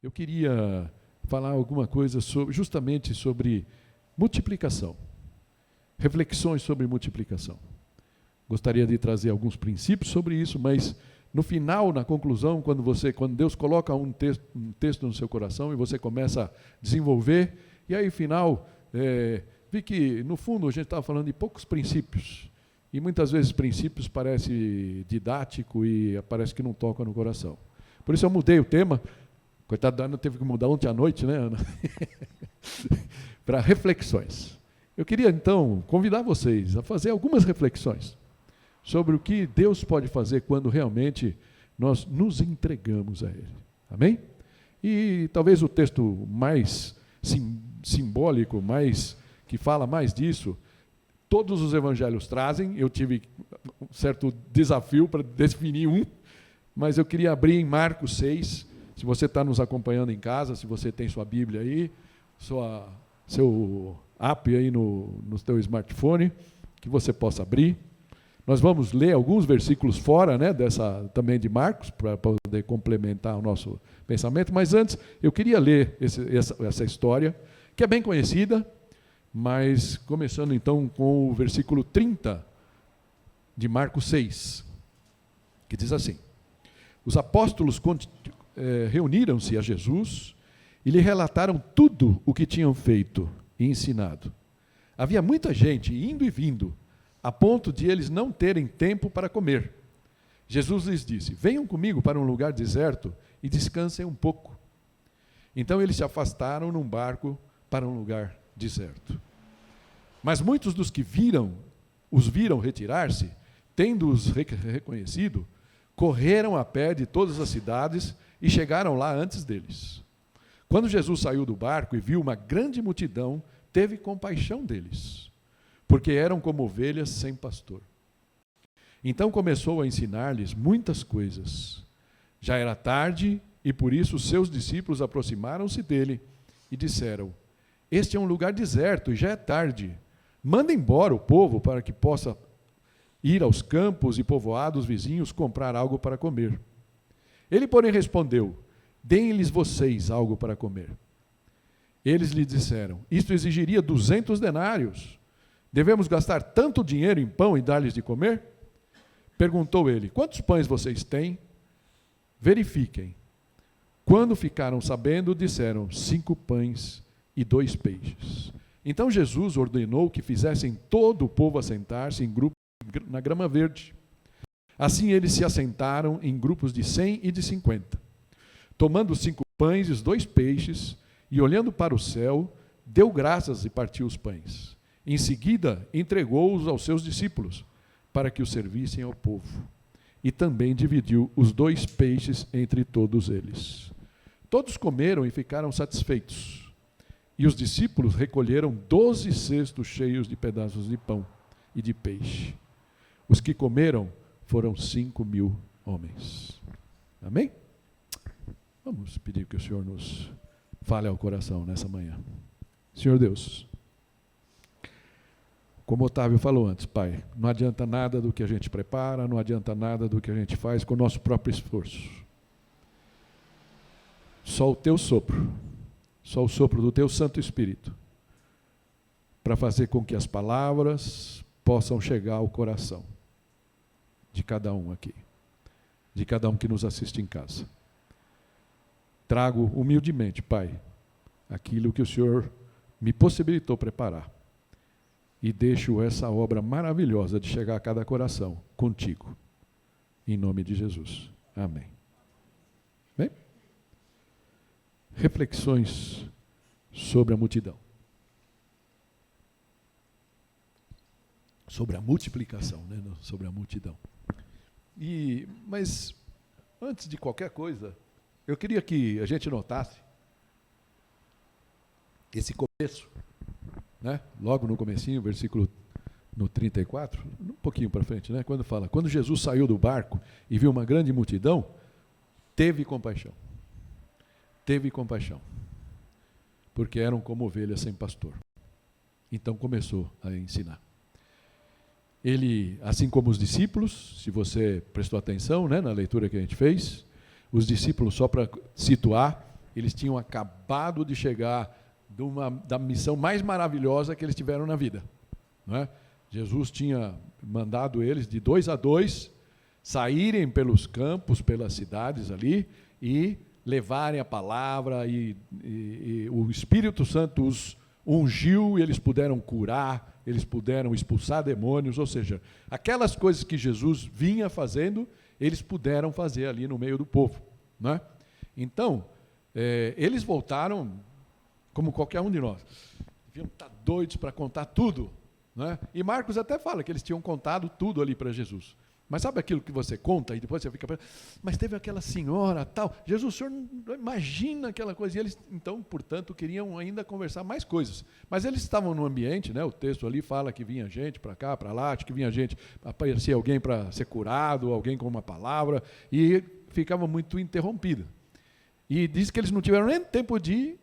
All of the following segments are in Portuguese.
eu queria falar alguma coisa justamente sobre multiplicação. Reflexões sobre multiplicação. Gostaria de trazer alguns princípios sobre isso, mas no final, na conclusão, quando Deus coloca um texto no seu coração e você começa a desenvolver, e aí, no final, vi que, no fundo, a gente estava falando de poucos princípios. E muitas vezes princípios parece didático e parece que não toca no coração. Por isso eu mudei o tema. Coitada da Ana, teve que mudar ontem à noite, né, Ana? Para reflexões. Eu queria, então, convidar vocês a fazer algumas reflexões sobre o que Deus pode fazer quando realmente nós nos entregamos a Ele. Amém? E talvez o texto mais simbólico, que fala mais disso, todos os evangelhos trazem. Eu tive um certo desafio para definir um, mas eu queria abrir em Marcos 6. Se você está nos acompanhando em casa, se você tem sua Bíblia aí, seu app aí no seu smartphone, que você possa abrir. Nós vamos ler alguns versículos fora, né, também de Marcos, para poder complementar o nosso pensamento, mas antes eu queria ler essa história, que é bem conhecida, mas começando então com o versículo 30 de Marcos 6, que diz assim: os apóstolos reuniram-se a Jesus e lhe relataram tudo o que tinham feito e ensinado. Havia muita gente indo e vindo, a ponto de eles não terem tempo para comer. Jesus lhes disse: venham comigo para um lugar deserto e descansem um pouco. Então eles se afastaram num barco para um lugar deserto. Mas muitos dos que os viram retirar-se, tendo-os reconhecido, correram a pé de todas as cidades e chegaram lá antes deles. Quando Jesus saiu do barco e viu uma grande multidão, teve compaixão deles, porque eram como ovelhas sem pastor. Então começou a ensinar-lhes muitas coisas. Já era tarde e por isso os seus discípulos aproximaram-se dele e disseram: este é um lugar deserto e já é tarde. Manda embora o povo para que possa ir aos campos e povoados vizinhos comprar algo para comer. Ele, porém, respondeu: deem-lhes vocês algo para comer. Eles lhe disseram: isto exigiria 200 denários. Devemos gastar tanto dinheiro em pão e dar-lhes de comer? Perguntou ele: quantos pães vocês têm? Verifiquem. Quando ficaram sabendo, disseram: 5 pães e 2 peixes. Então Jesus ordenou que fizessem todo o povo assentar-se em grupo na grama verde. Assim eles se assentaram em grupos de 100 e de 50. Tomando os 5 pães e os 2 peixes, e olhando para o céu, deu graças e partiu os pães. Em seguida, entregou-os aos seus discípulos, para que os servissem ao povo. E também dividiu os 2 peixes entre todos eles. Todos comeram e ficaram satisfeitos. E os discípulos recolheram 12 cestos cheios de pedaços de pão e de peixe. Os que comeram foram 5.000 homens. Amém? Vamos pedir que o Senhor nos fale ao coração nessa manhã. Senhor Deus, como Otávio falou antes, Pai, não adianta nada do que a gente prepara, não adianta nada do que a gente faz com o nosso próprio esforço. Só o Teu sopro, só o sopro do Teu Santo Espírito, para fazer com que as palavras possam chegar ao coração de cada um aqui, de cada um que nos assiste em casa. Trago humildemente, Pai, aquilo que o Senhor me possibilitou preparar e deixo essa obra maravilhosa de chegar a cada coração contigo, em nome de Jesus. Amém. Bem? Reflexões sobre a multidão. Sobre a multiplicação, né? Sobre a multidão. Mas, antes de qualquer coisa, eu queria que a gente notasse esse começo, né? Logo no comecinho, versículo no 34, um pouquinho para frente, né? Quando fala: quando Jesus saiu do barco e viu uma grande multidão, teve compaixão. Teve compaixão. Porque eram como ovelhas sem pastor. Então começou a ensinar. Ele, assim como os discípulos, se você prestou atenção, né, na leitura que a gente fez, os discípulos, só para situar, Eles tinham acabado de chegar da missão mais maravilhosa que eles tiveram na vida, não é? Jesus tinha mandado eles, de 2 a 2, saírem pelos campos, pelas cidades ali, e levarem a palavra, e o Espírito Santo os ungiu, e eles puderam curar, eles puderam expulsar demônios, ou seja, aquelas coisas que Jesus vinha fazendo, eles puderam fazer ali no meio do povo, não é? Então, eles voltaram como qualquer um de nós. Deviam estar doidos para contar tudo, não é? E Marcos até fala que eles tinham contado tudo ali para Jesus. Mas sabe aquilo que você conta e depois você fica... Mas teve aquela senhora, tal... Jesus, o senhor não imagina aquela coisa. E eles, então, portanto, queriam ainda conversar mais coisas. Mas eles estavam no ambiente, né? O texto ali fala que vinha gente para cá, para lá, acho que vinha gente, aparecia alguém para ser curado, alguém com uma palavra, e ficava muito interrompido. E diz que eles não tiveram nem tempo de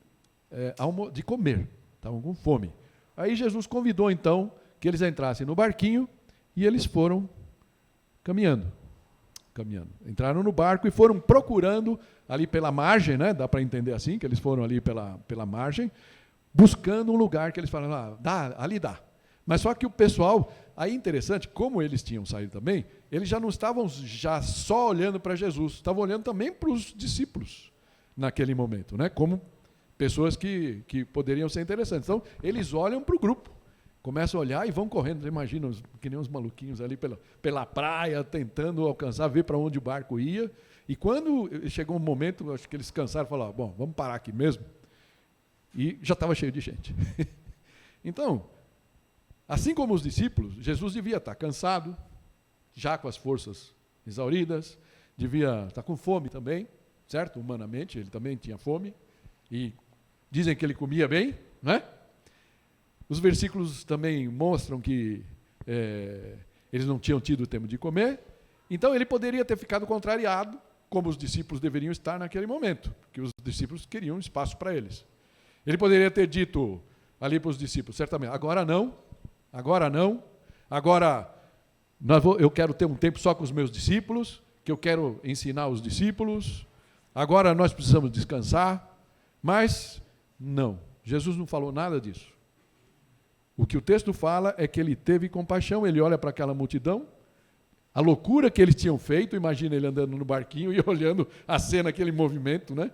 comer, estavam com fome. Aí Jesus convidou, então, que eles entrassem no barquinho, e eles foram caminhando. Entraram no barco e foram procurando ali pela margem, né? Dá para entender assim, que eles foram ali pela margem, buscando um lugar que eles falaram, ali dá. Mas só que o pessoal, aí interessante, como eles tinham saído também, eles já não estavam já só olhando para Jesus, estavam olhando também para os discípulos naquele momento, né? Como pessoas que poderiam ser interessantes. Então, eles olham para o grupo, começam a olhar e vão correndo, imagina, que nem uns maluquinhos ali pela praia, tentando alcançar, ver para onde o barco ia. E quando chegou um momento, acho que eles cansaram e falaram, bom, vamos parar aqui mesmo. E já estava cheio de gente. Então, assim como os discípulos, Jesus devia estar cansado, já com as forças exauridas, devia estar com fome também, certo? Humanamente, ele também tinha fome. E dizem que ele comia bem, né? Os versículos também mostram que eles não tinham tido tempo de comer, então ele poderia ter ficado contrariado, como os discípulos deveriam estar naquele momento, porque os discípulos queriam espaço para eles. Ele poderia ter dito ali para os discípulos, certamente, agora eu quero ter um tempo só com os meus discípulos, que eu quero ensinar os discípulos, agora nós precisamos descansar, mas não, Jesus não falou nada disso. O que o texto fala é que ele teve compaixão, ele olha para aquela multidão, a loucura que eles tinham feito, imagina ele andando no barquinho e olhando a cena, aquele movimento, né?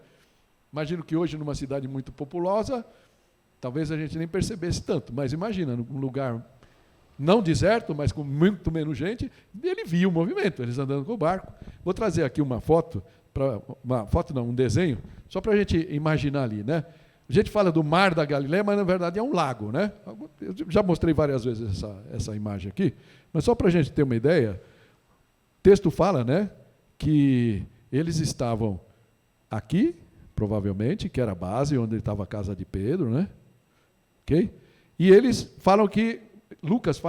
Imagino que hoje, numa cidade muito populosa, talvez a gente nem percebesse tanto, mas imagina, num lugar não deserto, mas com muito menos gente, ele via o movimento, eles andando com o barco. Vou trazer aqui uma foto, um desenho, só para a gente imaginar ali, né? A gente fala do Mar da Galileia, mas na verdade é um lago, né? Eu já mostrei várias vezes essa imagem aqui, mas só para a gente ter uma ideia, o texto fala, né, que eles estavam aqui, provavelmente, que era a base onde estava a casa de Pedro, né? Ok? E eles falam que, Lucas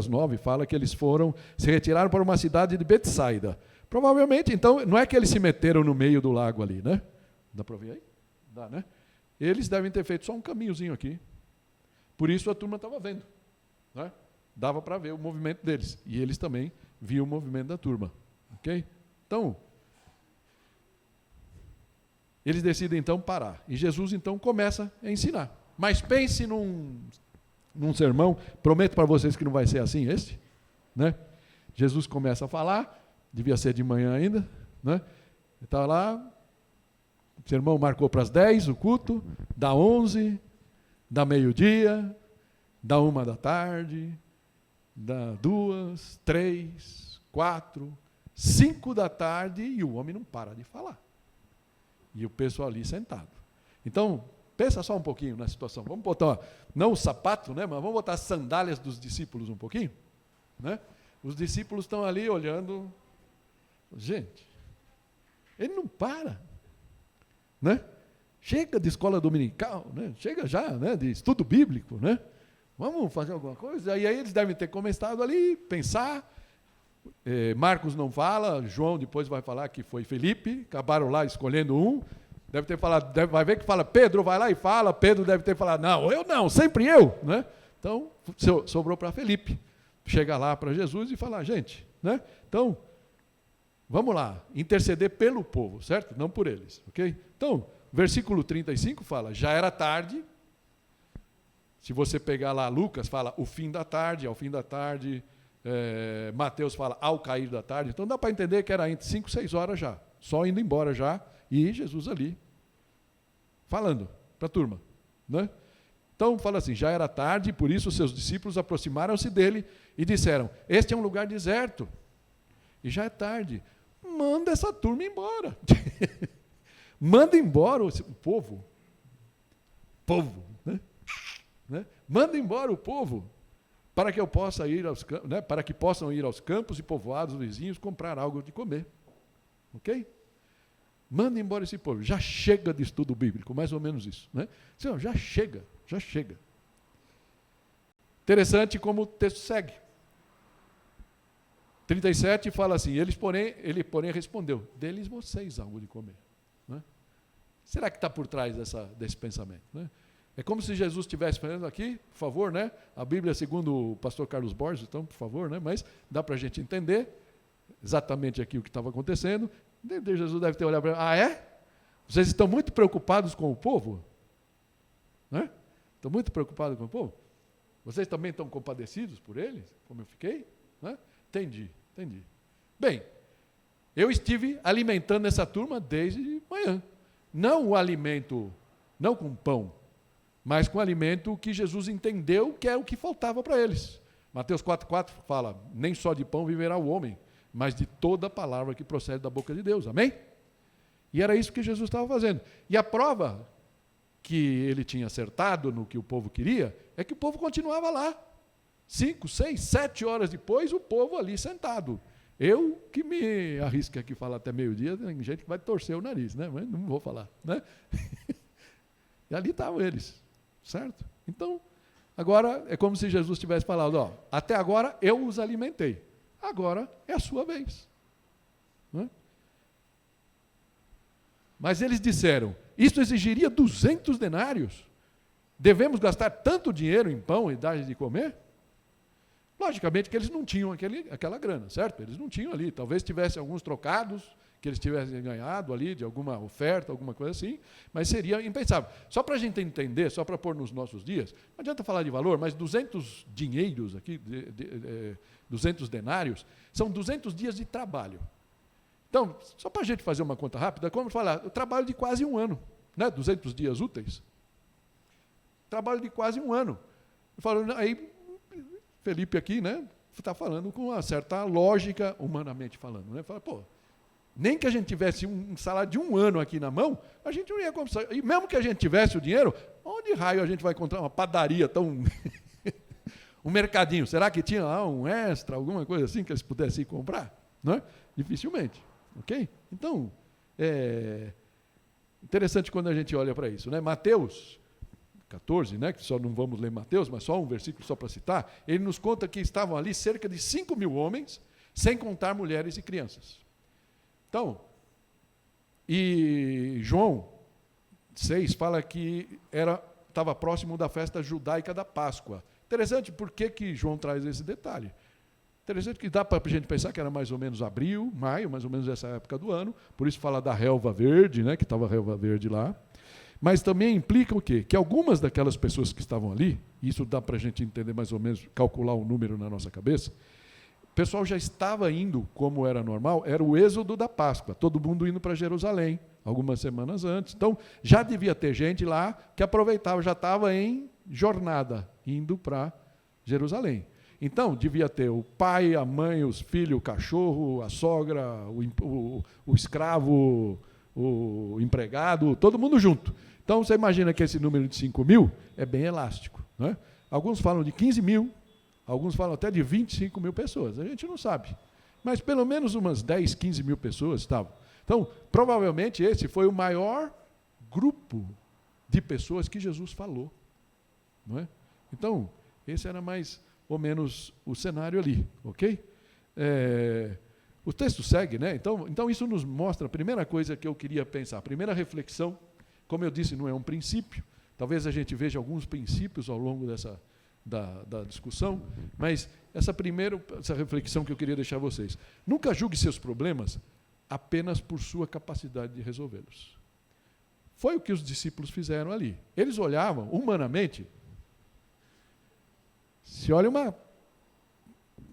9 fala que eles se retiraram para uma cidade de Betsaida. Provavelmente, então, não é que eles se meteram no meio do lago ali, né? Dá para ver aí? Dá, né? Eles devem ter feito só um caminhozinho aqui. Por isso a turma estava vendo, né? Dava para ver o movimento deles. E eles também viam o movimento da turma. Ok? Então, eles decidem então parar. E Jesus então começa a ensinar. Mas pense num sermão, prometo para vocês que não vai ser assim esse, né? Jesus começa a falar, devia ser de manhã ainda, né? Estava lá, o sermão marcou para as 10 o culto, dá 11, dá meio-dia, dá 1 da tarde, dá 2, 3, 4, 5 da tarde e o homem não para de falar. E o pessoal ali sentado. Então, pensa só um pouquinho na situação. Vamos botar, não o sapato, né, mas vamos botar as sandálias dos discípulos um pouquinho, né? Os discípulos estão ali olhando. Gente, ele não para, né? Chega de escola dominical, né? Chega já, né, de estudo bíblico, né? Vamos fazer alguma coisa? E aí eles devem ter começado ali, pensar. Marcos não fala, João depois vai falar que foi Felipe, acabaram lá escolhendo um. Deve ter falado, vai ver que fala, Pedro, vai lá e fala. Pedro deve ter falado, não, eu não, sempre eu, né? Então, sobrou para Felipe. Chega lá para Jesus e falar, gente, né? Então, vamos lá, interceder pelo povo, certo? Não por eles, ok? Então, versículo 35 fala, já era tarde. Se você pegar lá Lucas, fala o fim da tarde, ao fim da tarde. Mateus fala ao cair da tarde. Então dá para entender que era entre 5 e 6 horas já. Só indo embora já. E Jesus ali, falando para a turma. Né? Então fala assim, já era tarde, e por isso os seus discípulos aproximaram-se dele e disseram, este é um lugar deserto. E já é tarde. Manda essa turma embora. Manda embora o povo. Né? Manda embora o povo para que eu possa ir para que possam ir aos campos e povoados vizinhos comprar algo de comer. Ok? Manda embora esse povo. Já chega de estudo bíblico, mais ou menos isso. Né? Senhor, já chega. Interessante como o texto segue. 37 fala assim, ele porém respondeu, deles vocês algo de comer. Né? Será que está por trás desse pensamento? Né? É como se Jesus estivesse falando aqui, por favor, né? A Bíblia segundo o pastor Carlos Borges, então, por favor, né? Mas dá para a gente entender exatamente aqui o que estava acontecendo. Jesus deve ter olhado para ele, é? Vocês estão muito preocupados com o povo? Né? Estão muito preocupados com o povo? Vocês também estão compadecidos por eles, como eu fiquei? Né? Entendi. Bem, eu estive alimentando essa turma desde manhã. Não o alimento, não com pão, mas com o alimento que Jesus entendeu que é o que faltava para eles. Mateus 4,4 fala, nem só de pão viverá o homem, mas de toda palavra que procede da boca de Deus. Amém? E era isso que Jesus estava fazendo. E a prova que ele tinha acertado no que o povo queria, é que o povo continuava lá. 5, 6, 7 horas depois, o povo ali sentado. Eu que me arrisco aqui falar até meio-dia, tem gente que vai torcer o nariz, né? Mas não vou falar. Né? E ali estavam eles, certo? Então, agora é como se Jesus tivesse falado, até agora eu os alimentei, agora é a sua vez. Né? Mas eles disseram, isso exigiria 200 denários? Devemos gastar tanto dinheiro em pão e dar de comer? Logicamente que eles não tinham aquela grana, certo? Eles não tinham ali, talvez tivessem alguns trocados, que eles tivessem ganhado ali, de alguma oferta, alguma coisa assim, mas seria impensável. Só para a gente entender, só para pôr nos nossos dias, não adianta falar de valor, mas 200 dinheiros aqui, 200 denários, são 200 dias de trabalho. Então, só para a gente fazer uma conta rápida, como falar, o trabalho de quase um ano, né? 200 dias úteis. Trabalho de quase um ano. Eu falo, aí, Felipe aqui, né, está falando com uma certa lógica, humanamente falando. Né? Fala, nem que a gente tivesse um salário de um ano aqui na mão, a gente não ia comprar. E mesmo que a gente tivesse o dinheiro, onde raio a gente vai encontrar uma padaria tão... um mercadinho? Será que tinha lá um extra, alguma coisa assim que eles pudessem comprar? Não? Dificilmente. Ok? Então, é interessante quando a gente olha para isso. Né? Mateus 14, né, que só não vamos ler Mateus, mas só um versículo só para citar, ele nos conta que estavam ali cerca de 5.000 homens, sem contar mulheres e crianças. Então, e João 6 fala que estava próximo da festa judaica da Páscoa. Interessante, por que João traz esse detalhe? Interessante que dá para a gente pensar que era mais ou menos abril, maio, mais ou menos essa época do ano, por isso fala da relva verde, né, que estava a relva verde lá. Mas também implica o quê? Que algumas daquelas pessoas que estavam ali, isso dá para a gente entender mais ou menos, calcular um número na nossa cabeça, o pessoal já estava indo, como era normal, era o êxodo da Páscoa, todo mundo indo para Jerusalém, algumas semanas antes. Então, já devia ter gente lá que aproveitava, já estava em jornada, indo para Jerusalém. Então, devia ter o pai, a mãe, os filhos, o cachorro, a sogra, o escravo, o empregado, todo mundo junto. Então, você imagina que esse número de 5.000 é bem elástico. Né? Alguns falam de 15.000, alguns falam até de 25.000 pessoas. A gente não sabe. Mas pelo menos umas 10, 15.000 pessoas estavam. Então, provavelmente esse foi o maior grupo de pessoas que Jesus falou. Não é? Então, esse era mais ou menos o cenário ali. Ok? O texto segue, né? Então isso nos mostra a primeira coisa que eu queria pensar, a primeira reflexão, como eu disse, não é um princípio, talvez a gente veja alguns princípios ao longo da discussão, mas essa reflexão que eu queria deixar a vocês. Nunca julgue seus problemas apenas por sua capacidade de resolvê-los. Foi o que os discípulos fizeram ali. Eles olhavam, humanamente, se olha uma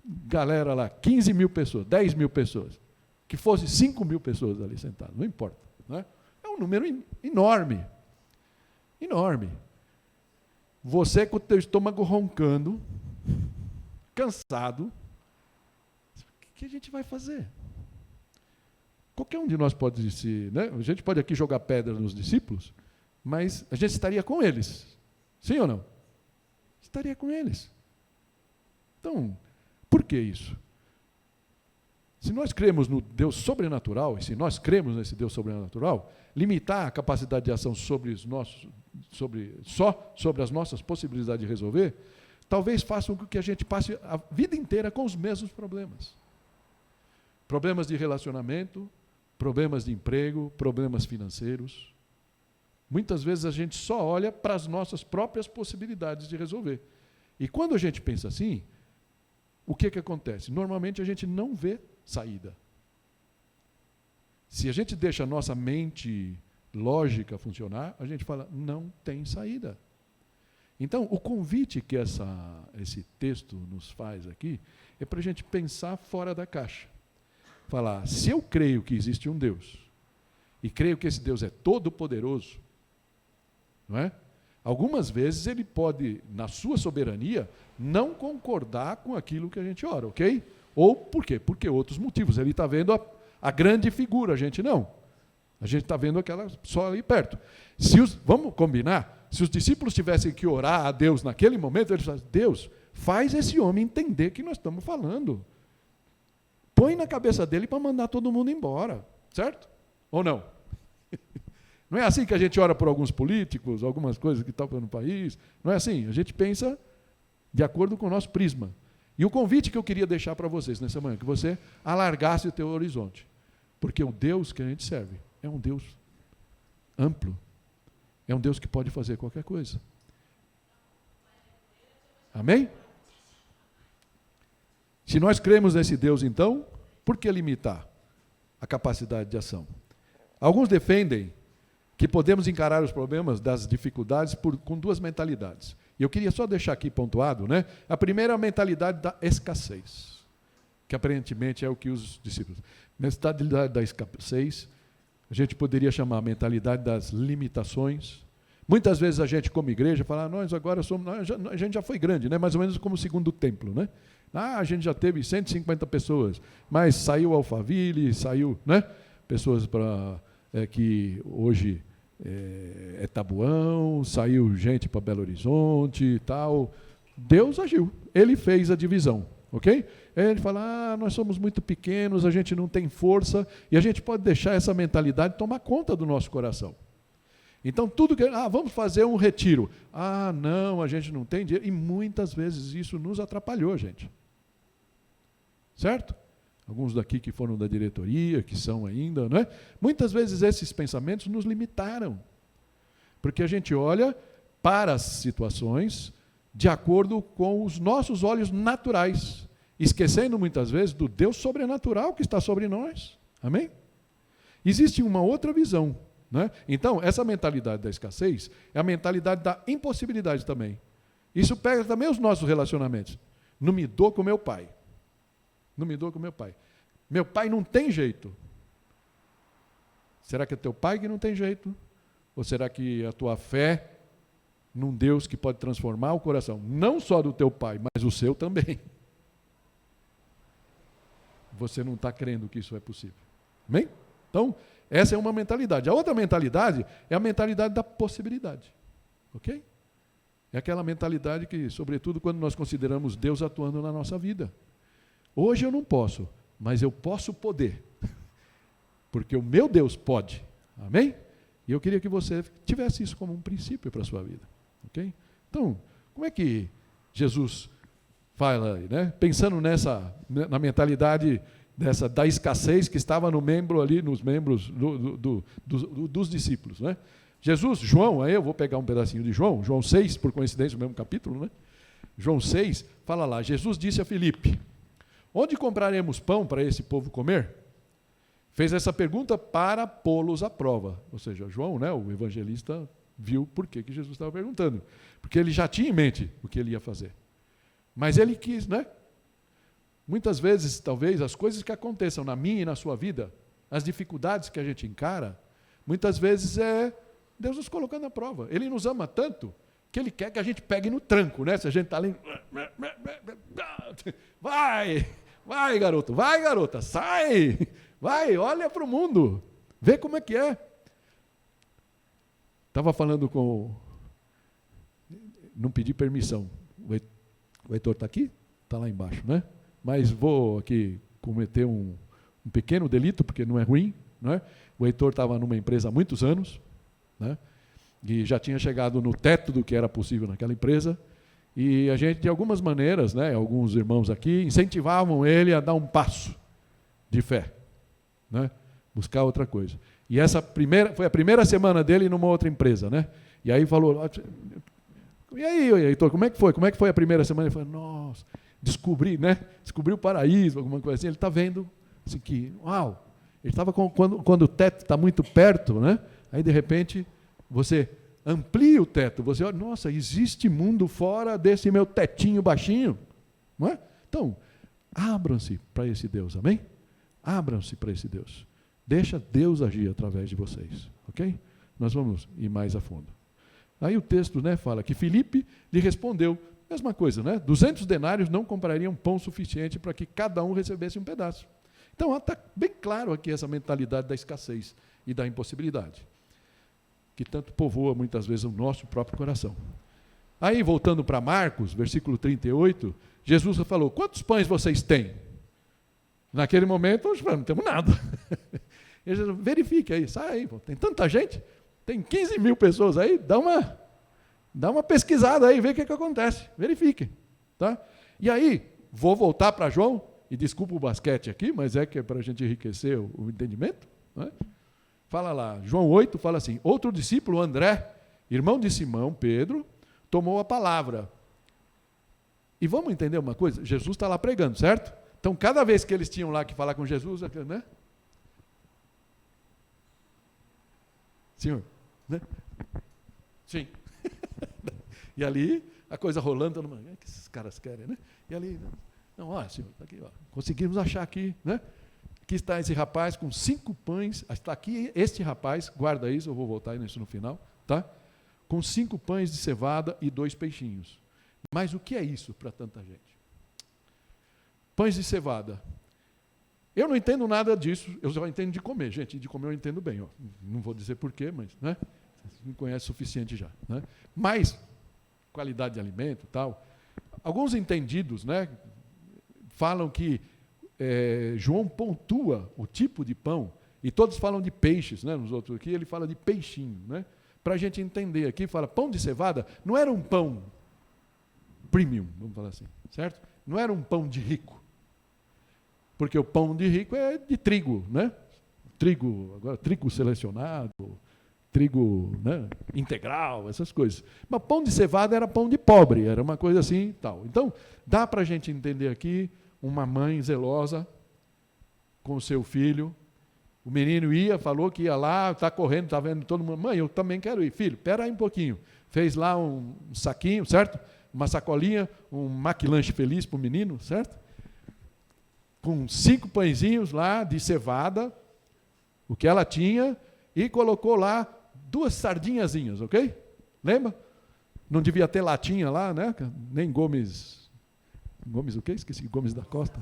galera lá, 15 mil pessoas, 10 mil pessoas, que fosse 5 mil pessoas ali sentadas, não importa. Não é? É um número enorme. Enorme. Você com o teu estômago roncando, cansado, o que a gente vai fazer? Qualquer um de nós pode se... Né? A gente pode aqui jogar pedra nos discípulos, mas a gente estaria com eles. Sim ou não? Estaria com eles. Então, por que isso? Se nós cremos no Deus sobrenatural, e se nós cremos nesse Deus sobrenatural, limitar a capacidade de ação só sobre as nossas possibilidades de resolver, talvez faça com que a gente passe a vida inteira com os mesmos problemas. Problemas de relacionamento, problemas de emprego, problemas financeiros. Muitas vezes a gente só olha para as nossas próprias possibilidades de resolver. E quando a gente pensa assim, o que acontece? Normalmente a gente não vê saída. Se a gente deixa a nossa mente lógica funcionar, a gente fala, não tem saída. Então, o convite que esse texto nos faz aqui é para a gente pensar fora da caixa. Falar, se eu creio que existe um Deus, e creio que esse Deus é todo-poderoso, não é? Algumas vezes ele pode, na sua soberania, não concordar com aquilo que a gente ora, ok? Ou por quê? Porque outros motivos. Ele está vendo a grande figura, a gente não. A gente está vendo aquela só ali perto. Vamos combinar? Se os discípulos tivessem que orar a Deus naquele momento, eles falaram, Deus, faz esse homem entender que nós estamos falando. Põe na cabeça dele para mandar todo mundo embora. Certo? Ou não? Não é assim que a gente ora por alguns políticos, algumas coisas que estão no país. Não é assim. A gente pensa de acordo com o nosso prisma. E o convite que eu queria deixar para vocês nessa manhã, que você alargasse o teu horizonte. Porque o Deus que a gente serve é um Deus amplo. É um Deus que pode fazer qualquer coisa. Amém? Se nós cremos nesse Deus, então, por que limitar a capacidade de ação? Alguns defendem que podemos encarar os problemas das dificuldades com duas mentalidades. E eu queria só deixar aqui pontuado, né? A primeira é a mentalidade da escassez, que aparentemente é o que os discípulos... Mentalidade da escassez, a gente poderia chamar a mentalidade das limitações. Muitas vezes a gente, como igreja, fala, nós agora somos... a gente já foi grande, né? Mais ou menos como o segundo templo, né? A gente já teve 150 pessoas, mas saiu Alphaville, saiu, né? Pessoas que hoje... é Tabuão, saiu gente para Belo Horizonte e tal. Deus agiu, ele fez a divisão, ok? Ele fala, nós somos muito pequenos, a gente não tem força, e a gente pode deixar essa mentalidade tomar conta do nosso coração. Então, tudo que... vamos fazer um retiro. Não, a gente não tem dinheiro. E muitas vezes isso nos atrapalhou, gente. Certo? Alguns daqui que foram da diretoria, que são ainda, não é? Muitas vezes esses pensamentos nos limitaram. Porque a gente olha para as situações de acordo com os nossos olhos naturais, esquecendo muitas vezes do Deus sobrenatural que está sobre nós. Amém? Existe uma outra visão, né? Então, essa mentalidade da escassez é a mentalidade da impossibilidade também. Isso pega também os nossos relacionamentos. Não me dou com meu pai. Não me dou com meu pai. Meu pai não tem jeito. Será que é teu pai que não tem jeito? Ou será que a tua fé num Deus que pode transformar o coração, não só do teu pai, mas o seu também? Você não está crendo que isso é possível. Amém? Então, essa é uma mentalidade. A outra mentalidade é a mentalidade da possibilidade. Ok? É aquela mentalidade que, sobretudo, quando nós consideramos Deus atuando na nossa vida. Hoje eu não posso, mas eu posso poder. Porque o meu Deus pode. Amém? E eu queria que você tivesse isso como um princípio para a sua vida. Ok? Então, como é que Jesus fala, né? Pensando na mentalidade da escassez que estava no membro ali, nos membros dos discípulos, né? Jesus, João, aí eu vou pegar um pedacinho de João 6, por coincidência, o mesmo capítulo, né? João 6, fala lá, Jesus disse a Filipe, onde compraremos pão para esse povo comer? Fez essa pergunta para pô-los à prova. Ou seja, João, né, o evangelista, viu por que Jesus estava perguntando. Porque ele já tinha em mente o que ele ia fazer. Mas ele quis, né? Muitas vezes, talvez, as coisas que aconteçam na minha e na sua vida, as dificuldades que a gente encara, muitas vezes é Deus nos colocando à prova. Ele nos ama tanto que Ele quer que a gente pegue no tranco, né? Se a gente está ali... Vai, garoto, vai, garota, sai! Vai, olha para o mundo, vê como é que é. Estava falando com... Não pedi permissão. O Heitor está aqui? Está lá embaixo, né? Mas vou aqui cometer um pequeno delito, porque não é ruim, né? O Heitor estava numa empresa há muitos anos, né? E já tinha chegado no teto do que era possível naquela empresa, e a gente, de algumas maneiras, né, alguns irmãos aqui, incentivavam ele a dar um passo de fé, né? Buscar outra coisa. E essa foi a primeira semana dele numa outra empresa, né? E aí falou, e aí, Heitor, como é que foi? Como é que foi a primeira semana? Ele falou, nossa, descobri o paraíso, alguma coisa assim. Ele está vendo assim que, uau, ele estava quando o teto está muito perto, né? Aí de repente você amplia o teto, você olha, nossa, existe mundo fora desse meu tetinho baixinho, não é? Então, abram-se para esse Deus, amém? Abram-se para esse Deus. Deixa Deus agir através de vocês, ok? Nós vamos ir mais a fundo. Aí o texto, né, fala que Filipe lhe respondeu, mesma coisa, né? 200 denários não comprariam pão suficiente para que cada um recebesse um pedaço. Então, está bem claro aqui essa mentalidade da escassez e da impossibilidade, que tanto povoa muitas vezes o nosso próprio coração. Aí, voltando para Marcos, versículo 38, Jesus falou, quantos pães vocês têm? Naquele momento, nós falamos, não temos nada. Ele disse, verifique aí, sai aí, tem tanta gente, tem 15 mil pessoas aí, dá uma pesquisada aí, vê o que acontece, verifique. Tá? E aí, vou voltar para João, e desculpa o basquete aqui, mas é que é para a gente enriquecer o entendimento, né? Fala lá, João 8 fala assim, outro discípulo, André, irmão de Simão, Pedro, tomou a palavra. E vamos entender uma coisa, Jesus está lá pregando, certo? Então, cada vez que eles tinham lá que falar com Jesus, né? Senhor, né? Sim. E ali, a coisa rolando, o que esses caras querem, né? E ali, não, olha, Senhor, está aqui, ó, conseguimos achar aqui, né? Aqui está esse rapaz com 5 pães, está aqui este rapaz, guarda isso, eu vou voltar nisso no final, tá? Com 5 pães de cevada e 2 peixinhos. Mas o que é isso para tanta gente? Pães de cevada. Eu não entendo nada disso, eu só entendo de comer, gente, de comer eu entendo bem, ó. Não vou dizer porquê, mas, né? Você me conhece o suficiente já, né? Mas, qualidade de alimento e tal, alguns entendidos, né, falam que João pontua o tipo de pão, e todos falam de peixes, né, nos outros aqui, ele fala de peixinho, né? Para a gente entender aqui, fala, pão de cevada não era um pão premium, vamos falar assim, certo? Não era um pão de rico, porque o pão de rico é de trigo, né? Trigo selecionado, trigo, né, integral, essas coisas. Mas pão de cevada era pão de pobre, era uma coisa assim e tal. Então, dá para a gente entender aqui uma mãe zelosa com o seu filho. O menino falou que ia lá, está correndo, está vendo todo mundo. Mãe, eu também quero ir. Filho, espera aí um pouquinho. Fez lá um saquinho, certo? Uma sacolinha, um maquilanche feliz para o menino, certo? Com 5 pãezinhos lá de cevada, o que ela tinha, e colocou lá 2 sardinhazinhas, ok? Lembra? Não devia ter latinha lá, né? Nem Gomes o quê? Esqueci, Gomes da Costa.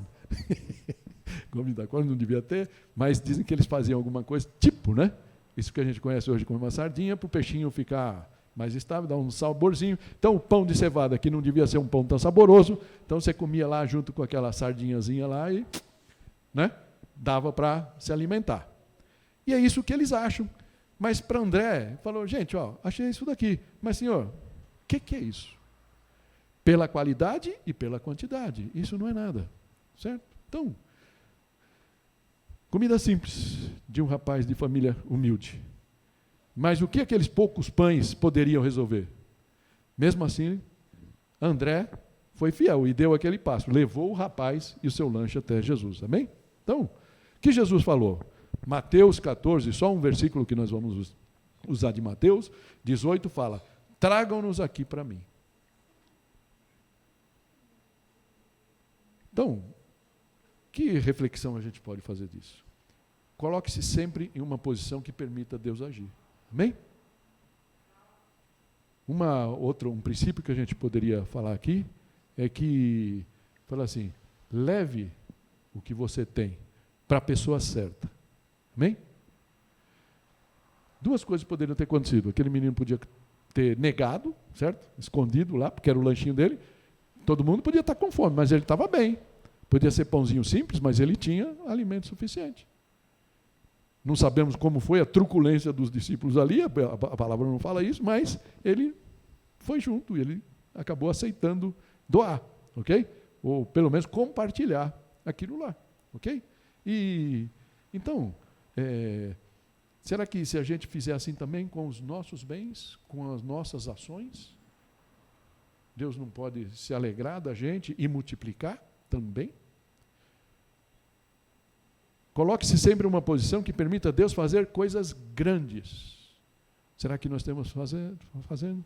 Gomes da Costa não devia ter, mas dizem que eles faziam alguma coisa, tipo, né? Isso que a gente conhece hoje como uma sardinha, para o peixinho ficar mais estável, dar um saborzinho. Então, o pão de cevada, que não devia ser um pão tão saboroso, então você comia lá junto com aquela sardinhazinha lá e, né, dava para se alimentar. E é isso que eles acham. Mas para André, falou, gente, ó, achei isso daqui. Mas, senhor, o que é isso? Pela qualidade e pela quantidade. Isso não é nada, certo? Então, comida simples de um rapaz de família humilde. Mas o que aqueles poucos pães poderiam resolver? Mesmo assim, André foi fiel e deu aquele passo. Levou o rapaz e o seu lanche até Jesus. Amém? Então, o que Jesus falou? Mateus 14, só um versículo que nós vamos usar de Mateus, 18 fala, tragam-nos aqui para mim. Então, que reflexão a gente pode fazer disso? Coloque-se sempre em uma posição que permita Deus agir. Amém? Um princípio que a gente poderia falar aqui é que, fala assim, leve o que você tem para a pessoa certa. Amém? Duas coisas poderiam ter acontecido. Aquele menino podia ter negado, certo? Escondido lá, porque era o lanchinho dele. Todo mundo podia estar com fome, mas ele estava bem. Podia ser pãozinho simples, mas ele tinha alimento suficiente. Não sabemos como foi a truculência dos discípulos ali, a palavra não fala isso, mas ele foi junto, ele acabou aceitando doar, ok? Ou pelo menos compartilhar aquilo lá, ok? E então, será que se a gente fizer assim também com os nossos bens, com as nossas ações, Deus não pode se alegrar da gente e multiplicar também? Coloque-se sempre em uma posição que permita a Deus fazer coisas grandes. Será que nós estamos fazendo?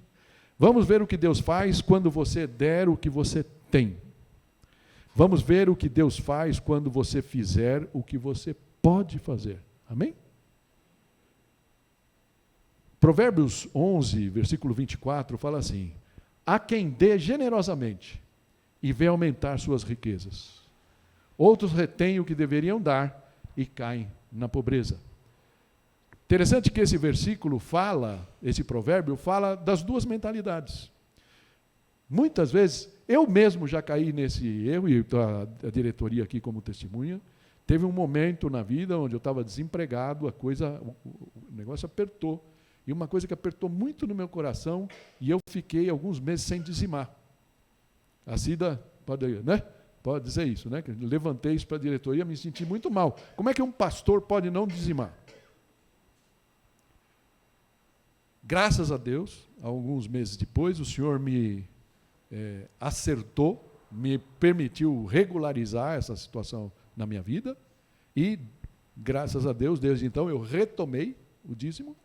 Vamos ver o que Deus faz quando você der o que você tem. Vamos ver o que Deus faz quando você fizer o que você pode fazer. Amém? Provérbios 11, versículo 24, fala assim, há quem dê generosamente e vê aumentar suas riquezas. Outros retêm o que deveriam dar e caem na pobreza. Interessante que esse versículo fala, esse provérbio fala das duas mentalidades. Muitas vezes, eu mesmo já caí nesse erro, e a diretoria aqui como testemunha, teve um momento na vida onde eu estava desempregado, o negócio apertou. E uma coisa que apertou muito no meu coração, e eu fiquei alguns meses sem dizimar. A Cida pode dizer isso, né? Que eu levantei isso para a diretoria, me senti muito mal. Como é que um pastor pode não dizimar? Graças a Deus, alguns meses depois, o Senhor me acertou, me permitiu regularizar essa situação na minha vida, e graças a Deus, desde então, eu retomei o dízimo,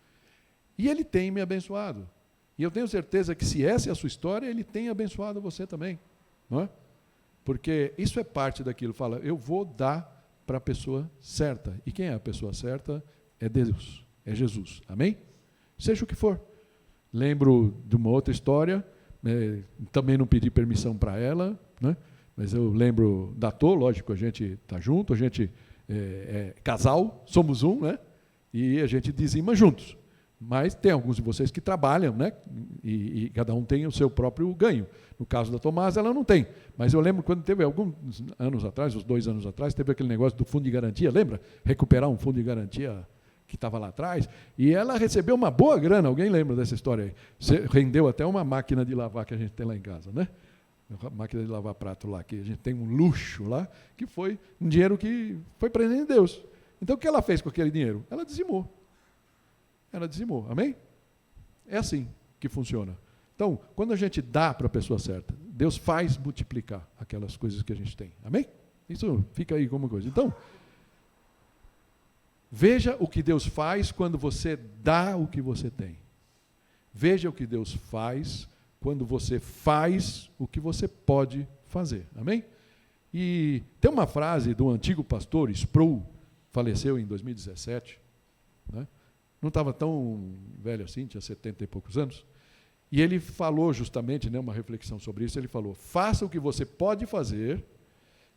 e Ele tem me abençoado. E eu tenho certeza que se essa é a sua história, Ele tem abençoado você também, não é? Porque isso é parte daquilo, fala, eu vou dar para a pessoa certa. E quem é a pessoa certa? É Deus, é Jesus. Amém? Seja o que for. Lembro de uma outra história, também não pedi permissão para ela, né? Mas eu lembro da Tô, lógico, a gente está junto, a gente é casal, somos um, né? E a gente dizima juntos. Mas tem alguns de vocês que trabalham, né? E cada um tem o seu próprio ganho. No caso da Tomás, ela não tem. Mas eu lembro quando teve alguns anos atrás, uns 2 anos atrás, teve aquele negócio do fundo de garantia, lembra? Recuperar um fundo de garantia que estava lá atrás. E ela recebeu uma boa grana, alguém lembra dessa história aí? Rendeu até uma máquina de lavar que a gente tem lá em casa, né? Uma máquina de lavar prato lá, que a gente tem um luxo lá, que foi um dinheiro que foi presente de Deus. Então o que ela fez com aquele dinheiro? Ela dizimou. Ela dizimou, amém? É assim que funciona. Então, quando a gente dá para a pessoa certa, Deus faz multiplicar aquelas coisas que a gente tem, amém? Isso fica aí como coisa. Então, veja o que Deus faz quando você dá o que você tem. Veja o que Deus faz quando você faz o que você pode fazer, amém? E tem uma frase do antigo pastor Sproul, faleceu em 2017, né? Não estava tão velho assim, tinha 70 e poucos anos, e ele falou justamente, né, uma reflexão sobre isso, ele falou, faça o que você pode fazer,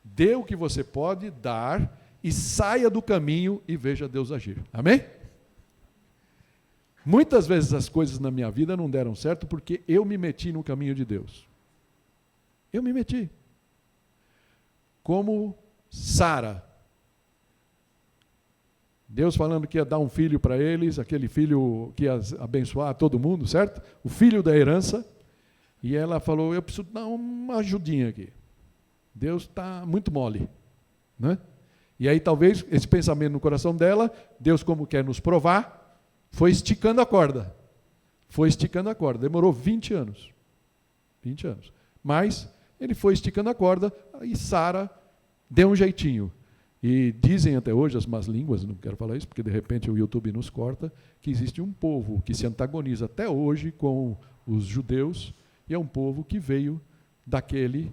dê o que você pode dar, e saia do caminho e veja Deus agir. Amém? Muitas vezes as coisas na minha vida não deram certo porque eu me meti no caminho de Deus. Eu me meti. Como Sara. Deus falando que ia dar um filho para eles, aquele filho que ia abençoar todo mundo, certo? O filho da herança. E ela falou, eu preciso dar uma ajudinha aqui. Deus está muito mole, né? E aí talvez esse pensamento no coração dela, Deus como quer nos provar, foi esticando a corda. Foi esticando a corda. Demorou 20 anos. 20 anos. Mas ele foi esticando a corda e Sara deu um jeitinho. E dizem até hoje as más línguas, não quero falar isso porque de repente o YouTube nos corta, que existe um povo que se antagoniza até hoje com os judeus, e é um povo que veio daquele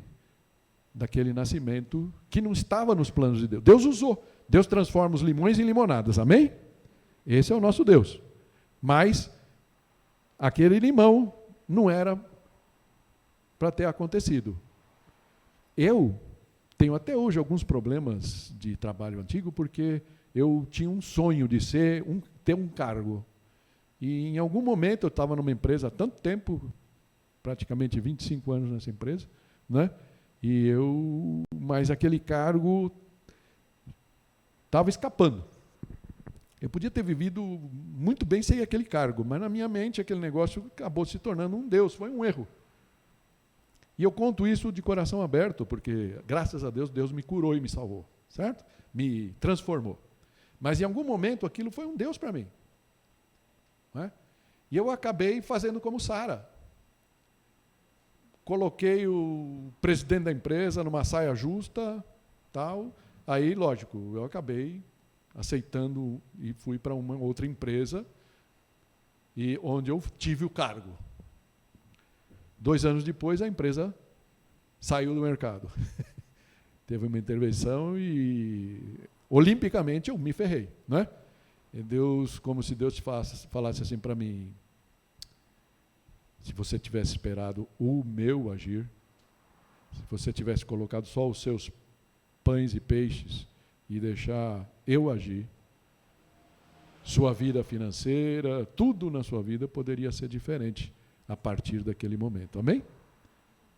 nascimento que não estava nos planos de Deus. Deus usou. Deus transforma os limões em limonadas, amém? Esse é o nosso Deus. Mas aquele limão não era para ter acontecido. Eu tenho até hoje alguns problemas de trabalho antigo, porque eu tinha um sonho de ter um cargo. E em algum momento eu estava numa empresa há tanto tempo, praticamente 25 anos nessa empresa, né? Mas aquele cargo estava escapando. Eu podia ter vivido muito bem sem aquele cargo, mas na minha mente aquele negócio acabou se tornando um Deus, foi um erro. E eu conto isso de coração aberto, porque, graças a Deus, Deus me curou e me salvou, certo? Me transformou. Mas, em algum momento, aquilo foi um Deus para mim. Não é? E eu acabei fazendo como Sara. Coloquei o presidente da empresa numa saia justa, tal. Aí, lógico, eu acabei aceitando e fui para uma outra empresa, onde eu tive o cargo. 2 anos depois, a empresa saiu do mercado. Teve uma intervenção e, olimpicamente, eu me ferrei. Né? E Deus, como se Deus falasse assim para mim, se você tivesse esperado o meu agir, se você tivesse colocado só os seus pães e peixes e deixar eu agir, sua vida financeira, tudo na sua vida poderia ser diferente a partir daquele momento. Amém?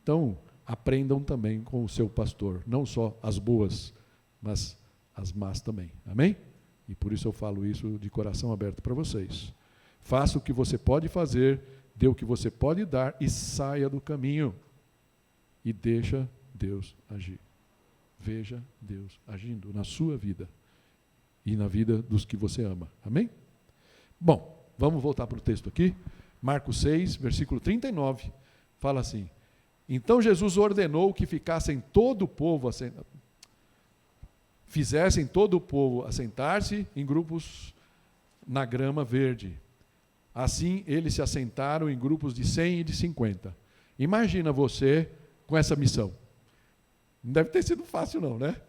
Então, aprendam também com o seu pastor, não só as boas, mas as más também. Amém? E por isso eu falo isso de coração aberto para vocês. Faça o que você pode fazer, dê o que você pode dar e saia do caminho. E deixa Deus agir. Veja Deus agindo na sua vida e na vida dos que você ama. Amém? Bom, vamos voltar para o texto aqui. Marcos 6, versículo 39, fala assim: então Jesus ordenou que fizessem todo o povo assentar-se em grupos na grama verde. Assim, eles se assentaram em grupos de 100 e de 50. Imagina você com essa missão. Não deve ter sido fácil não, né?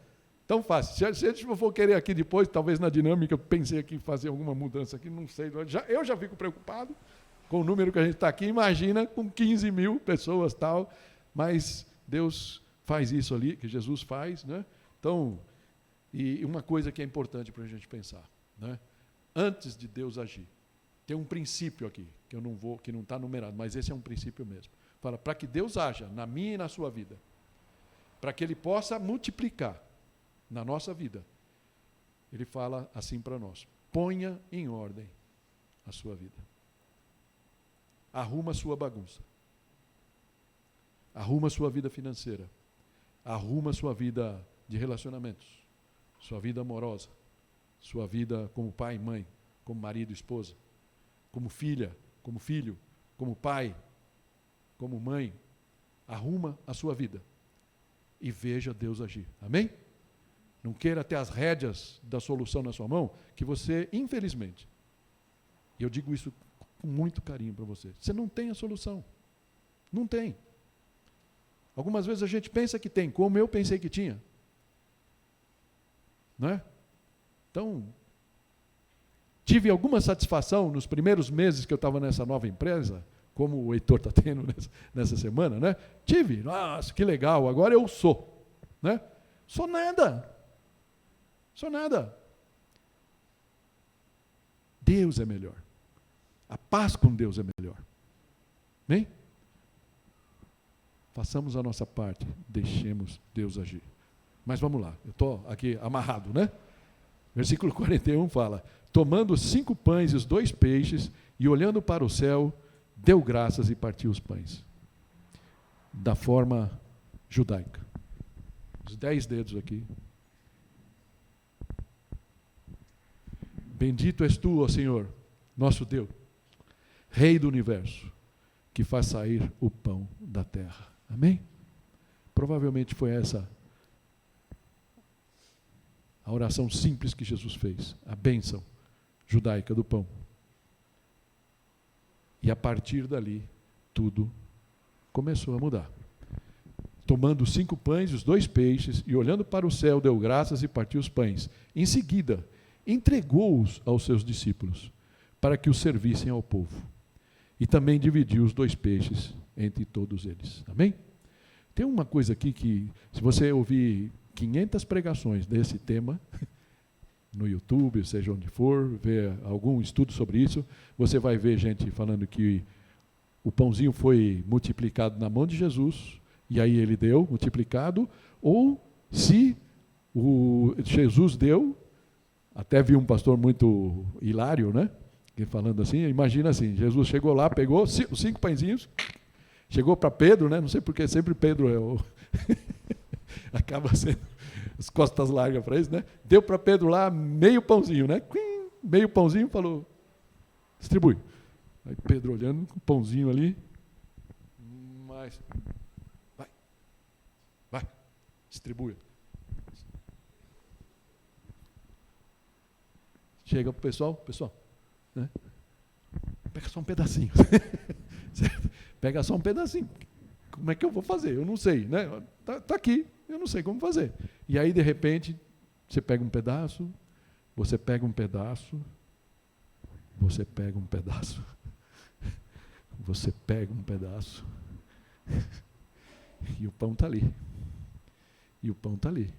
Tão fácil. Se a gente for querer aqui depois, talvez na dinâmica, eu pensei aqui em fazer alguma mudança aqui, não sei. Eu já fico preocupado com o número que a gente está aqui, imagina com 15 mil pessoas tal, mas Deus faz isso ali, que Jesus faz, né? Então, e uma coisa que é importante para a gente pensar, né? Antes de Deus agir, tem um princípio aqui, que não está numerado, mas esse é um princípio mesmo. Fala, para que Deus haja na minha e na sua vida, para que Ele possa multiplicar na nossa vida, Ele fala assim para nós: ponha em ordem a sua vida. Arruma a sua bagunça. Arruma a sua vida financeira. Arruma a sua vida de relacionamentos. Sua vida amorosa. Sua vida como pai e mãe, como marido e esposa, como filha, como filho, como pai, como mãe. Arruma a sua vida e veja Deus agir. Amém? Não queira ter as rédeas da solução na sua mão, que você, infelizmente, e eu digo isso com muito carinho para você, você não tem a solução. Não tem. Algumas vezes a gente pensa que tem, como eu pensei que tinha. Não é? Então, tive alguma satisfação nos primeiros meses que eu estava nessa nova empresa, como o Heitor está tendo nessa semana, né? Tive, nossa, que legal, agora eu sou. Né? Sou nada. Sou nada. Deus é melhor. A paz com Deus é melhor. Amém? Façamos a nossa parte, deixemos Deus agir. Mas vamos lá, eu estou aqui amarrado, né? Versículo 41 fala: tomando 5 pães e os 2 peixes, e olhando para o céu, deu graças e partiu os pães. Da forma judaica. Os 10 dedos aqui. Bendito és tu, ó Senhor, nosso Deus, Rei do universo, que faz sair o pão da terra. Amém? Provavelmente foi essa a oração simples que Jesus fez, a bênção judaica do pão. E a partir dali, tudo começou a mudar. Tomando os 5 pães e os 2 peixes, e olhando para o céu, deu graças e partiu os pães. Em seguida, entregou-os aos seus discípulos, para que os servissem ao povo. E também dividiu os 2 peixes entre todos eles. Amém? Tem uma coisa aqui que, se você ouvir 500 pregações desse tema, no YouTube, seja onde for, ver algum estudo sobre isso, você vai ver gente falando que o pãozinho foi multiplicado na mão de Jesus, e aí ele deu, multiplicado, ou se Jesus deu, até vi um pastor muito hilário, né? Falando assim, imagina assim, Jesus chegou lá, pegou os 5 pãezinhos, chegou para Pedro, né? Não sei porque sempre Pedro é o acaba sendo as costas largas para isso, né? Deu para Pedro lá meio pãozinho, né? Meio pãozinho, falou, distribui. Aí Pedro olhando com o pãozinho ali, mas vai, distribui. Chega para o pessoal, né? Pega só um pedacinho. Pega só um pedacinho. Como é que eu vou fazer? Eu não sei, né? Tá aqui, eu não sei como fazer. E aí, de repente, você pega um pedaço, você pega um pedaço, você pega um pedaço, você pega um pedaço, e o pão está ali. E o pão está ali.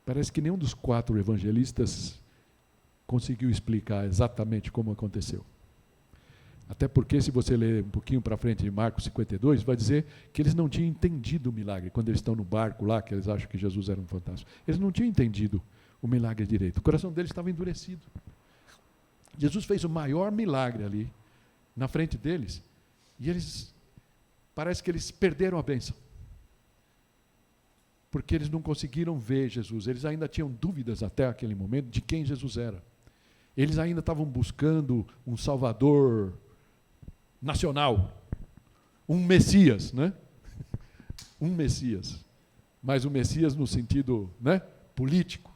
Parece que nenhum dos 4 evangelistas conseguiu explicar exatamente como aconteceu. Até porque, se você ler um pouquinho para frente de Marcos 52, vai dizer que eles não tinham entendido o milagre. Quando eles estão no barco lá, que eles acham que Jesus era um fantasma. Eles não tinham entendido o milagre direito. O coração deles estava endurecido. Jesus fez o maior milagre ali, na frente deles, e parece que eles perderam a bênção. Porque eles não conseguiram ver Jesus. Eles ainda tinham dúvidas até aquele momento de quem Jesus era. Eles ainda estavam buscando um Salvador nacional, um Messias, né? Um Messias. Mas um Messias no sentido, né, político.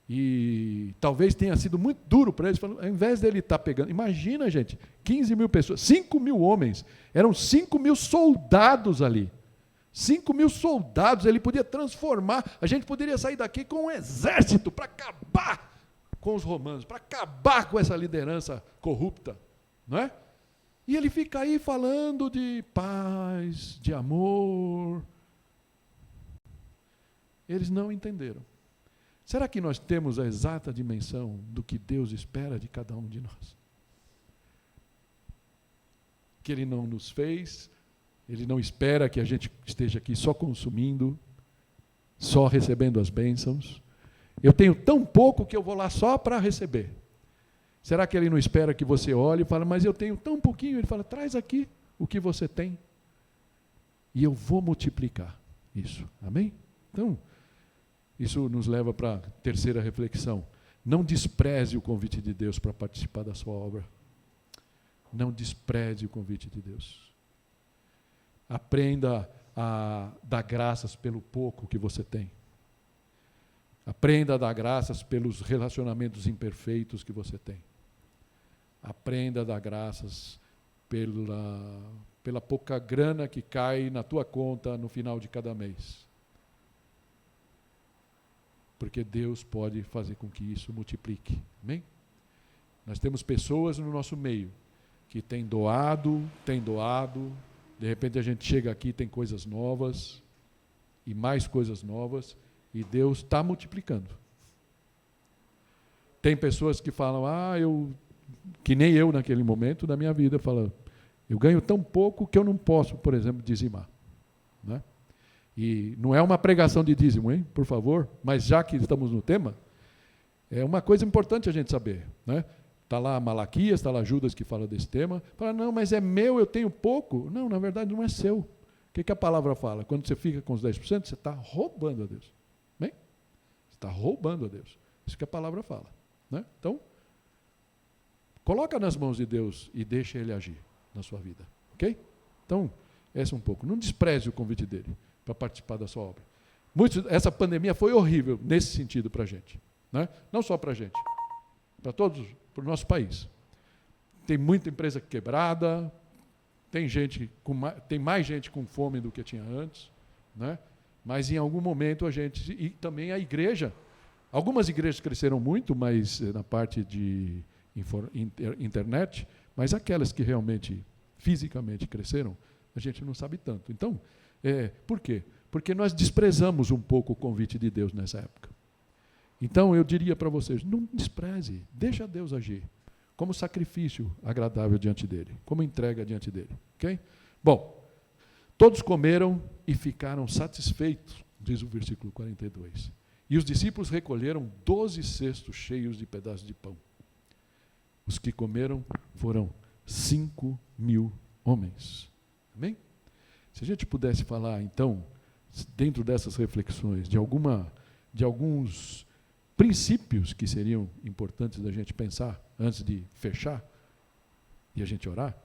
E talvez tenha sido muito duro para eles, ao invés dele estar pegando, imagina, gente, 15 mil pessoas, 5 mil homens, eram 5 mil soldados ali. 5 mil soldados, ele podia transformar, a gente poderia sair daqui com um exército para acabar com os romanos, para acabar com essa liderança corrupta, não é? E ele fica aí falando de paz, de amor. Eles não entenderam. Será que nós temos a exata dimensão do que Deus espera de cada um de nós? Que Ele não nos fez, Ele não espera que a gente esteja aqui só consumindo, só recebendo as bênçãos. Eu tenho tão pouco que eu vou lá só para receber. Será que Ele não espera que você olhe e fale, mas eu tenho tão pouquinho? Ele fala, traz aqui o que você tem e eu vou multiplicar isso. Amém? Então, isso nos leva para a terceira reflexão. Não despreze o convite de Deus para participar da sua obra. Não despreze o convite de Deus. Aprenda a dar graças pelo pouco que você tem. Aprenda a dar graças pelos relacionamentos imperfeitos que você tem. Aprenda a dar graças pela pouca grana que cai na tua conta no final de cada mês. Porque Deus pode fazer com que isso multiplique. Amém? Nós temos pessoas no nosso meio que têm doado, de repente a gente chega aqui e tem coisas novas, e mais coisas novas, e Deus está multiplicando. Tem pessoas que falam, que nem eu naquele momento da minha vida, falam, eu ganho tão pouco que eu não posso, por exemplo, dizimar. Né? E não é uma pregação de dízimo, hein? Por favor, mas já que estamos no tema, é uma coisa importante a gente saber. Né? Está lá Malaquias, está lá Judas que fala desse tema. Fala, não, mas é meu, eu tenho pouco. Não, na verdade não é seu. O que a palavra fala? Quando você fica com os 10%, você está roubando a Deus. Bem? Você está roubando a Deus. Isso que a palavra fala. Né? Então, coloca nas mãos de Deus e deixa Ele agir na sua vida. Ok? Então, esse é um pouco. Não despreze o convite dele para participar da sua obra. Essa pandemia foi horrível nesse sentido para a gente. Né? Não só para a gente, para todos, para o nosso país. Tem muita empresa quebrada, tem mais gente com fome do que tinha antes, né? Mas em algum momento a gente, e também a igreja, algumas igrejas cresceram muito, mas na parte de internet, mas aquelas que realmente, fisicamente cresceram, a gente não sabe tanto. Então, por quê? Porque nós desprezamos um pouco o convite de Deus nessa época. Então, eu diria para vocês, não despreze, deixa Deus agir, como sacrifício agradável diante dele, como entrega diante dele. Okay? Bom, todos comeram e ficaram satisfeitos, diz o versículo 42. E os discípulos recolheram 12 cestos cheios de pedaços de pão. Os que comeram foram 5.000 homens. Amém? Se a gente pudesse falar, então, dentro dessas reflexões, de alguns princípios que seriam importantes da gente pensar antes de fechar e a gente orar,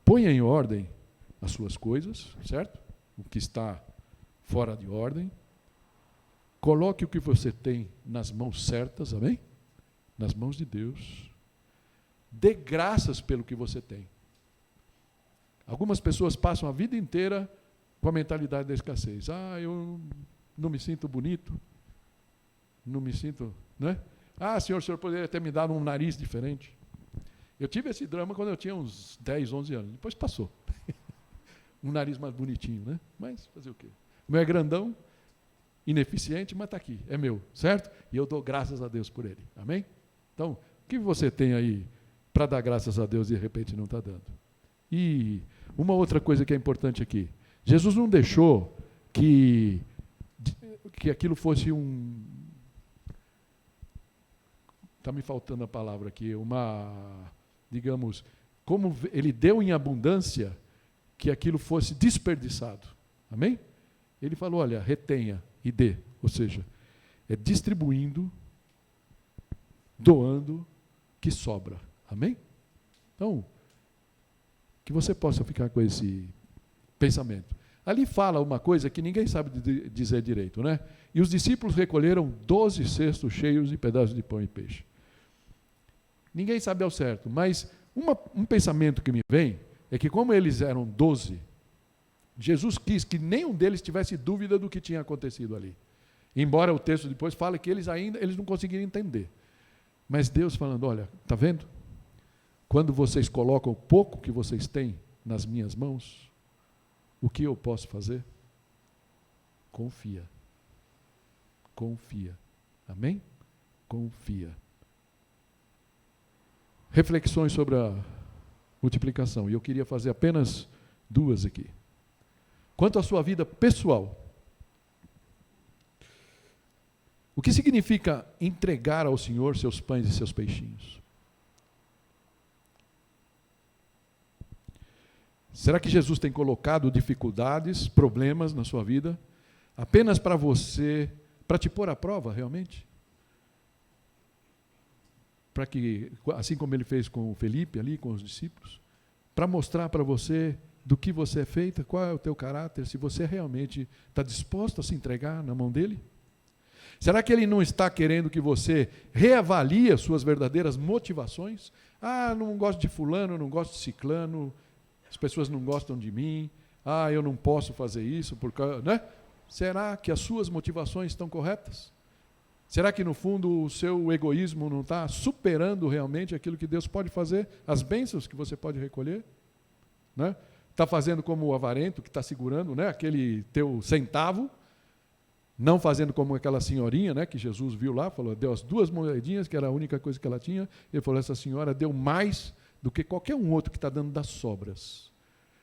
ponha em ordem as suas coisas, certo? O que está fora de ordem. Coloque o que você tem nas mãos certas, amém? Nas mãos de Deus. Dê graças pelo que você tem. Algumas pessoas passam a vida inteira com a mentalidade da escassez. Eu não me sinto bonito, não me sinto, né? Senhor, o senhor poderia ter me dado um nariz diferente. Eu tive esse drama quando eu tinha uns 10, 11 anos. Depois passou. Um nariz mais bonitinho, né? Mas fazer o quê? O meu é grandão, ineficiente, mas está aqui, é meu, certo? E eu dou graças a Deus por ele. Amém? Então, o que você tem aí para dar graças a Deus e de repente não está dando? E uma outra coisa que é importante aqui. Jesus não deixou que aquilo fosse está me faltando a palavra aqui, digamos, como ele deu em abundância, que aquilo fosse desperdiçado. Amém? Ele falou, olha, retenha e dê. Ou seja, é distribuindo, doando, que sobra. Amém? Então, que você possa ficar com esse pensamento. Ali fala uma coisa que ninguém sabe dizer direito, né? E os discípulos recolheram 12 cestos cheios de pedaços de pão e peixe. Ninguém sabe ao certo, mas um pensamento que me vem é que como eles eram 12, Jesus quis que nenhum deles tivesse dúvida do que tinha acontecido ali. Embora o texto depois fale que eles não conseguiram entender. Mas Deus falando, olha, está vendo? Quando vocês colocam o pouco que vocês têm nas minhas mãos, o que eu posso fazer? Confia. Confia. Amém? Confia. Reflexões sobre a multiplicação. E eu queria fazer apenas 2 aqui. Quanto à sua vida pessoal, o que significa entregar ao Senhor seus pães e seus peixinhos? Será que Jesus tem colocado dificuldades, problemas na sua vida, apenas para você, para te pôr à prova realmente? Para que, assim como ele fez com o Felipe ali, com os discípulos, para mostrar para você do que você é feita, qual é o teu caráter, se você realmente está disposto a se entregar na mão dele? Será que ele não está querendo que você reavalie as suas verdadeiras motivações? Não gosto de fulano, não gosto de ciclano, as pessoas não gostam de mim, eu não posso fazer isso, né? Será que as suas motivações estão corretas? Será que no fundo o seu egoísmo não está superando realmente aquilo que Deus pode fazer, as bênçãos que você pode recolher? Né? Está fazendo como o avarento que está segurando, né, aquele teu centavo, não fazendo como aquela senhorinha, né, que Jesus viu lá, falou, deu as 2 moedinhas, que era a única coisa que ela tinha, ele falou, essa senhora deu mais do que qualquer um outro que está dando das sobras.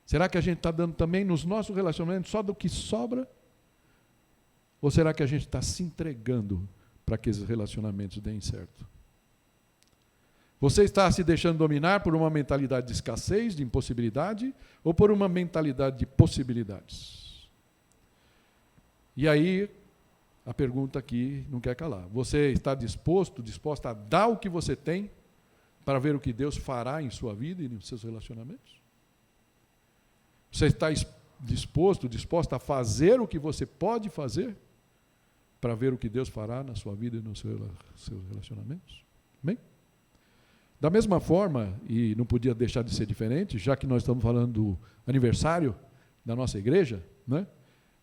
Será que a gente está dando também nos nossos relacionamentos só do que sobra? Ou será que a gente está se entregando para que esses relacionamentos deem certo? Você está se deixando dominar por uma mentalidade de escassez, de impossibilidade, ou por uma mentalidade de possibilidades? E aí, a pergunta aqui não quer calar. Você está disposta a dar o que você tem para ver o que Deus fará em sua vida e nos seus relacionamentos? Você está disposta a fazer o que você pode fazer para ver o que Deus fará na sua vida e nos seus relacionamentos? Amém? Da mesma forma, e não podia deixar de ser diferente, já que nós estamos falando do aniversário da nossa igreja, né?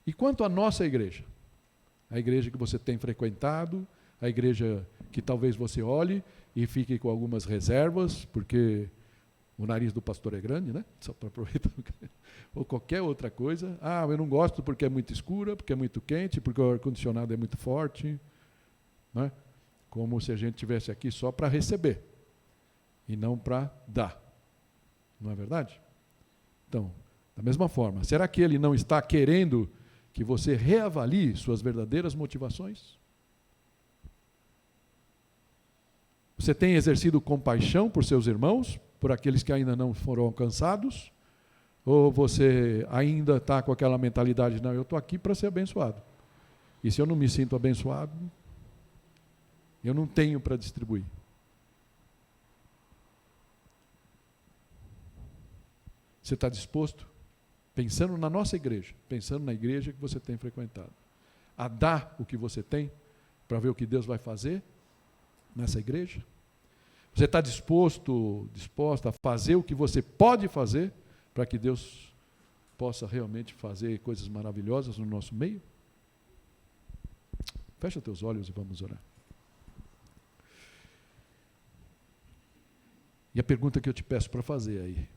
E quanto à nossa igreja? A igreja que você tem frequentado, a igreja que talvez você olhe e fique com algumas reservas, porque o nariz do pastor é grande, né? Só para aproveitar. Ou qualquer outra coisa. Ah, eu não gosto porque é muito escura, porque é muito quente, porque o ar-condicionado é muito forte. Né? Como se a gente estivesse aqui só para receber e não para dar. Não é verdade? Então, da mesma forma, será que ele não está querendo que você reavalie suas verdadeiras motivações? Você tem exercido compaixão por seus irmãos, por aqueles que ainda não foram alcançados? Ou você ainda está com aquela mentalidade, não, eu estou aqui para ser abençoado. E se eu não me sinto abençoado, eu não tenho para distribuir. Você está disposto, pensando na nossa igreja, pensando na igreja que você tem frequentado, a dar o que você tem para ver o que Deus vai fazer nessa igreja? Você está disposta a fazer o que você pode fazer para que Deus possa realmente fazer coisas maravilhosas no nosso meio? Fecha teus olhos e vamos orar. E a pergunta que eu te peço para fazer aí: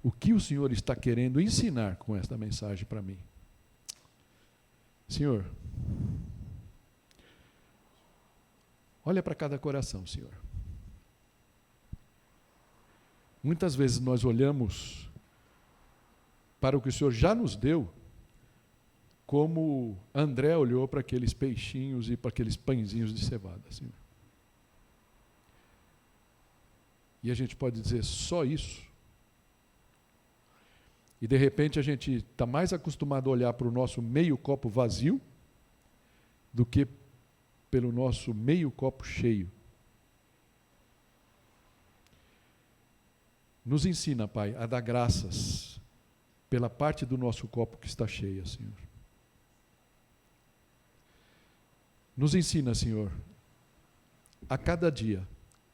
o que o Senhor está querendo ensinar com esta mensagem para mim? Senhor, olha para cada coração, Senhor. Muitas vezes nós olhamos para o que o Senhor já nos deu, como André olhou para aqueles peixinhos e para aqueles pãezinhos de cevada, Senhor. E a gente pode dizer só isso. E de repente a gente está mais acostumado a olhar para o nosso meio copo vazio do que pelo nosso meio copo cheio. Nos ensina, Pai, a dar graças pela parte do nosso copo que está cheia, Senhor. Nos ensina, Senhor, a cada dia,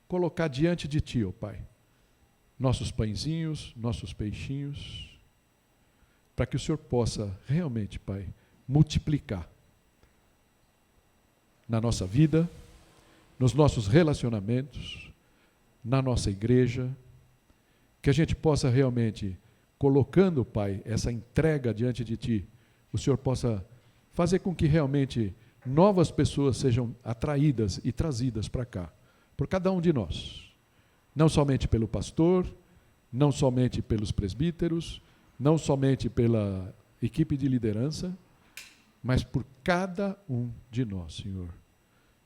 colocar diante de Ti, ó Pai, nossos pãezinhos, nossos peixinhos, para que o Senhor possa realmente, Pai, multiplicar na nossa vida, nos nossos relacionamentos, na nossa igreja, que a gente possa realmente, colocando, Pai, essa entrega diante de Ti, o Senhor possa fazer com que realmente novas pessoas sejam atraídas e trazidas para cá, por cada um de nós. Não somente pelo pastor, não somente pelos presbíteros, não somente pela equipe de liderança, mas por cada um de nós, Senhor.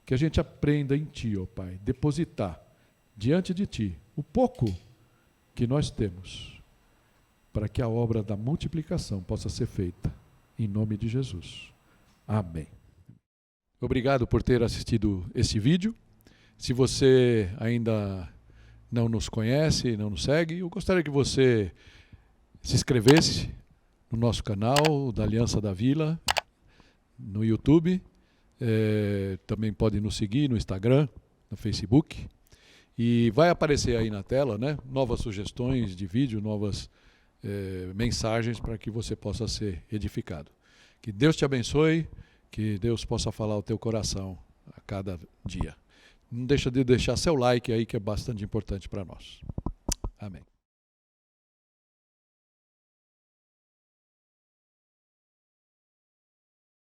Que a gente aprenda em Ti, ó Pai, depositar diante de Ti o pouco que nós temos, para que a obra da multiplicação possa ser feita, em nome de Jesus. Amém. Obrigado por ter assistido esse vídeo. Se você ainda não nos conhece, não nos segue, eu gostaria que você se inscrevesse no nosso canal da Aliança da Vila, no YouTube. Também pode nos seguir no Instagram, no Facebook. E vai aparecer aí na tela, né, novas sugestões de vídeo, novas mensagens para que você possa ser edificado. Que Deus te abençoe, que Deus possa falar ao teu coração a cada dia. Não deixa de deixar seu like aí, que é bastante importante para nós. Amém.